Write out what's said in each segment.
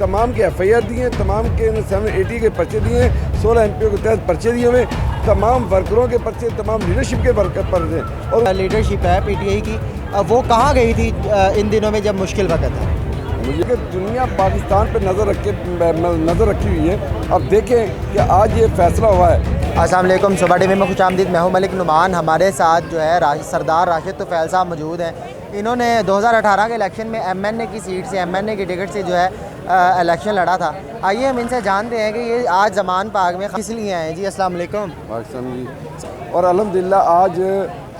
तमाम के FIR दिए हैं, तमाम के 780 के पर्चे दिए हैं, 16 MPO के तहत पर्चे दिए हुए, तमाम वर्करों के पर्चे, तमाम लीडरशिप के पर्चे। और लीडरशिप है PTI की, वो कहाँ गई थी इन दिनों में जब मुश्किल वक्त है? मुझे दुनिया पाकिस्तान पर नज़र रखी हुई है। अब देखें कि आज ये फैसला हुआ है। अस्सलाम वालेकुम, सुबह टीवी में खुशामदीद। मैं हूं मलिक नुमान। हमारे साथ जो है सरदार राशिद तुफैल साहब मौजूद हैं। इन्होंने 2018 के इलेक्शन में MNA की सीट से, MNA की टिकट से जो है इलेक्शन लड़ा था। आइए हम इनसे जानते हैं कि ये आज ज़मान पाक में किस लिए आए हैं। जी अस्सलाम वालेकुम। और अल्हम्दुलिल्लाह आज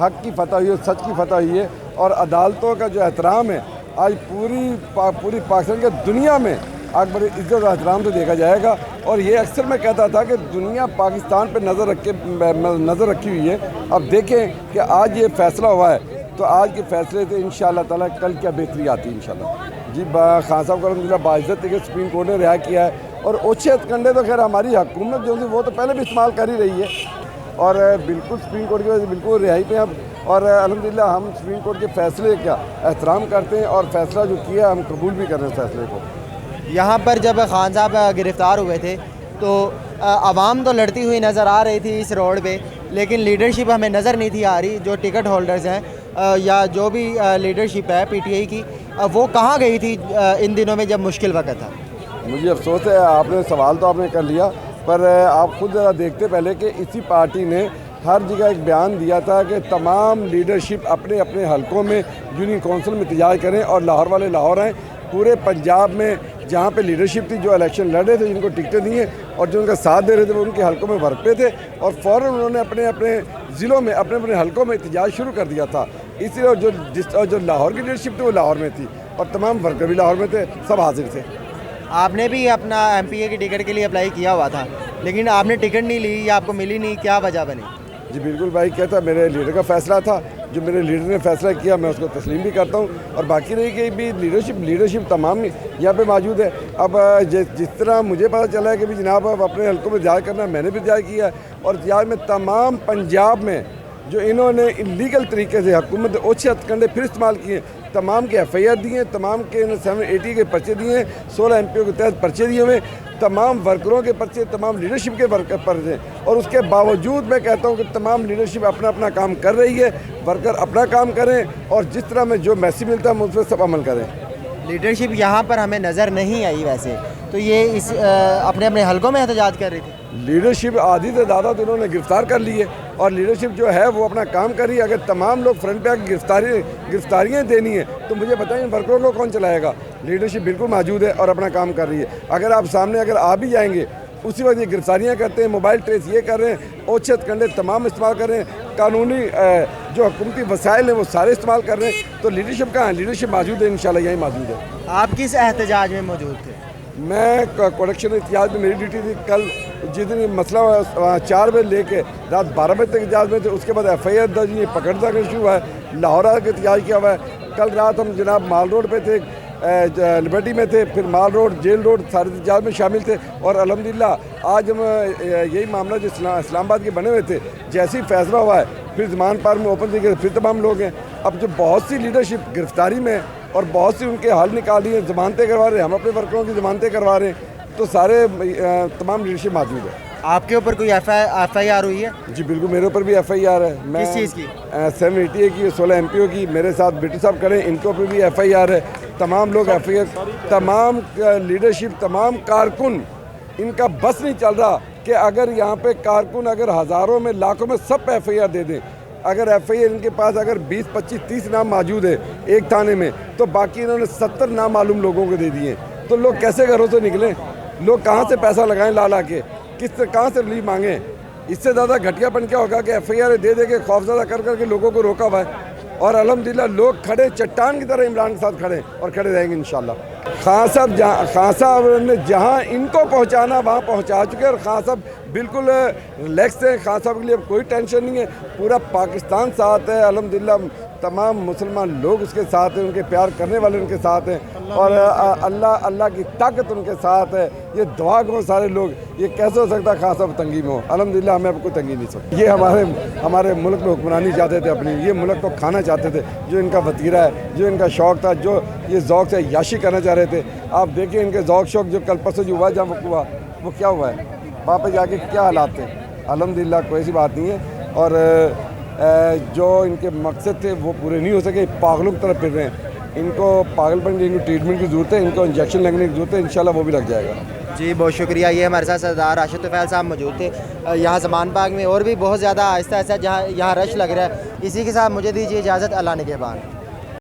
हक़ की फतह हुई है, सच की फतह हुई है और अदालतों का जो एहतराम है आज पूरी पाकिस्तान की दुनिया में आज बड़ी इज्जत और एहतराम से देखा जाएगा। और ये अक्सर मैं कहता था कि दुनिया पाकिस्तान पर नज़र रखी हुई है। अब देखें कि आज ये फैसला हुआ है तो आज के फैसले से इंशाअल्लाह ताला कल क्या बेहतरी आती है इंशाअल्लाह। जी खान साहब को अल्हम्दुलिल्लाह बाइज़्ज़त के सुप्रीम कोर्ट ने रिहा किया है। और ओछे हथकंडे तो खैर हमारी हुकूमत जो थी वो तो पहले भी इस्तेमाल कर ही रही है और बिल्कुल सुप्रीम कोर्ट की वजह से बिल्कुल रिहाई पे अब। और अल्हम्दुलिल्लाह हम सुप्रीम कोर्ट के फैसले का एहतराम करते हैं और फैसला जो किया हम कबूल भी कर रहे हैं फैसले को। यहाँ पर जब खान साहब गिरफ़्तार हुए थे तो आवाम तो लड़ती हुई नज़र आ रही थी इस रोड पे, लेकिन लीडरशिप हमें नज़र नहीं थी आ रही। जो टिकट होल्डर्स हैं या जो भी लीडरशिप है PTI की, वो कहाँ गई थी इन दिनों में जब मुश्किल वक्त था? मुझे अफसोस है, आपने सवाल तो आपने कर लिया, पर आप खुद ज़रा देखते पहले कि इसी पार्टी ने हर जगह एक बयान दिया था कि तमाम लीडरशिप अपने अपने हलकों में यूनियन कौंसिल में एहतजाज करें और लाहौर वाले लाहौर आएँ। पूरे पंजाब में जहाँ पे लीडरशिप थी, जो इलेक्शन लड़ रहे थे, जिनको टिकटें दी हैं और जो उनका साथ दे रहे थे वो उनके हलकों में वर्क पे थे और फ़ौरन उन्होंने अपने अपने ज़िलों में अपने अपने हलकों में एहतजाज शुरू कर दिया था। इसलिए जो लाहौर की लीडरशिप थी वो लाहौर में थी और तमाम वर्कर भी लाहौर में थे, सब हाजिर थे। आपने भी अपना MPA की टिकट के लिए अप्लाई किया हुआ था, लेकिन आपने टिकट नहीं ली या आपको मिली नहीं, क्या वजह बनी? जी बिल्कुल भाई, कहता मेरे लीडर का फ़ैसला था, जो मेरे लीडर ने फ़ैसला किया मैं उसको तस्लीम भी करता हूँ। और बाकी रही कि भी लीडरशिप तमाम यहाँ पे मौजूद है। अब जिस तरह मुझे पता चला है कि भी जनाब अब अपने हल्कों में जाया करना, मैंने भी जाया किया है और जाए में तमाम पंजाब में जो इन्होंने इलीगल तरीके से हुकूमत ओछे हथकंडे फिर इस्तेमाल किए, तमाम के FIR दिए हैं, तमाम के 780 के पर्चे दिए हैं, 16 MPO के तहत पर्चे दिए हुए, तमाम वर्करों के पर्चे, तमाम लीडरशिप के पर्चे। और उसके बावजूद मैं कहता हूँ कि तमाम लीडरशिप अपना अपना काम कर रही है, वर्कर अपना काम करें और जिस तरह में जो मैसेज मिलता है हम उस पर सब अमल करें। लीडरशिप यहाँ पर हमें नज़र नहीं आई वैसे, तो ये इस अपने अपने हलकों में एहतजाज कर रही थी। लीडरशिप आधी से ज़्यादा तो इन्होंने गिरफ़्तार कर ली है और लीडरशिप जो है वो अपना काम कर रही है। अगर तमाम लोग फ्रंट पे आकर गिरफ्तारियाँ देनी है तो मुझे बताएं वर्करों को कौन चलाएगा? लीडरशिप बिल्कुल मौजूद है और अपना काम कर रही है। अगर आप सामने अगर आ भी जाएंगे उसी वक्त ये गिरफ्तारियाँ करते हैं, मोबाइल ट्रेस ये कर रहे हैं, ओछे हथकंडे तमाम इस्तेमाल कर रहे हैं, कानूनी जो हुकूमती वसाइल हैं वो सारे इस्तेमाल कर रहे हैं। तो लीडरशिप कहाँ है? लीडरशिप मौजूद है, इंशाल्लाह यहीं मौजूद है। आप किस एहतजाज में मौजूद थे? मैं प्रोडक्शन एहतियाज में मेरी ड्यूटी थी। कल जिस दिन ये मसला 4 बजे लेके रात 12 बजे तक एहतियाज में थे, उसके बाद FIR दर्ज हुई, पकड़ दर्ज शुरू हुआ है, लाहौर आकर एहतियाज किया हुआ है। कल रात हम जनाब माल रोड पे थे, लिबर्टी में थे, फिर माल रोड, जेल रोड सारे एहतियाज में शामिल थे। और अल्हम्दुलिल्लाह आज हम यही मामला जो इस्लामाबाद के बने हुए थे, जैसे ही फैसला हुआ है फिर ज़मान पार्क में ओपन तरीके से फिर तमाम लोग हैं। अब जो बहुत सी लीडरशिप गिरफ्तारी में और बहुत सी उनके हल निकाल लिए, ज़मानतें करवा रहे हैं, हम अपने वर्करों की ज़मानतें करवा रहे हैं, तो सारे तमाम लीडरशिप मौजूद है। आपके ऊपर कोई FIR हुई है? जी बिल्कुल, मेरे ऊपर भी FIR है। मैं किस चीज़ की? 780 की, 16 MPO की। मेरे साथ बिट्टू साहब करें, इनके ऊपर भी FIR है। तमाम लोग FIR, तमाम लीडरशिप, तमाम कारकुन, इनका बस नहीं चल रहा कि अगर यहाँ पे कारकुन अगर हज़ारों में लाखों में सब पे FIR दे दें। अगर FIR इनके पास अगर 20, 25, 30 नाम मौजूद है एक थाने में, तो बाकी इन्होंने 70 नामालूम लोगों को दे दिए। तो लोग कैसे घरों से निकलें? लोग कहाँ से पैसा लगाएं ला के? कहाँ से रिलीफ मांगें? इससे ज़्यादा घटियापन क्या होगा कि FIR दे के खौफजदा कर करके लोगों को रोका हुआ है। और अल्हम्दुलिल्लाह लोग खड़े चट्टान की तरह इमरान के साथ खड़े और खड़े रहेंगे इंशाल्लाह। खान साहब ने जहाँ इनको पहुँचाना वहाँ पहुँचा चुके हैं और खान साहब बिल्कुल रिलैक्स हैं। खान साहब के लिए अब कोई टेंशन नहीं है, पूरा पाकिस्तान साथ है अल्हम्दुलिल्लाह, तमाम मुसलमान लोग उसके साथ हैं, उनके प्यार करने वाले उनके साथ हैं, और अल्लाह की ताकत उनके साथ है। ये दुआ करो सारे लोग, ये कैसे हो सकता है खान साहब तंगी में हो। अल्हम्दुलिल्लाह हमें अब कोई तंगी नहीं सकती। ये हमारे मुल्क में हुक्मरानी चाहते थे अपनी, ये मुल्क को खाना चाहते थे, जो इनका वतीरा है, जो इनका शौक़ था, जो ये ज़ौक़ से याशी करना चाह रहे थे। आप देखिए इनके ज़ौक़ शौक़ जो कल परसों जो हुआ, जहाँ हुआ वो क्या हुआ है, वहाँ पर जाके क्या हालात थे। अल्हम्दुलिल्लाह कोई ऐसी बात नहीं है, और जो इनके मकसद थे वो पूरे नहीं हो सके। पागलों की तरफ फिर रहे हैं, इनको पागलपन की इनको ट्रीटमेंट की ज़रूरत है, इनको इंजेक्शन लगने की ज़रूरत है, इंशाल्लाह वो भी लग जाएगा। जी बहुत शुक्रिया। ये हमारे साथ सरदार राशिद तुफ़ैल साहब मौजूद थे यहाँ ज़मान बाग में, और भी बहुत ज़्यादा आहिस्ता आहिस्ता जहाँ यहाँ रश लग रहा है। इसी के साथ मुझे दीजिए इजाज़त, अल्लाह निगहबान।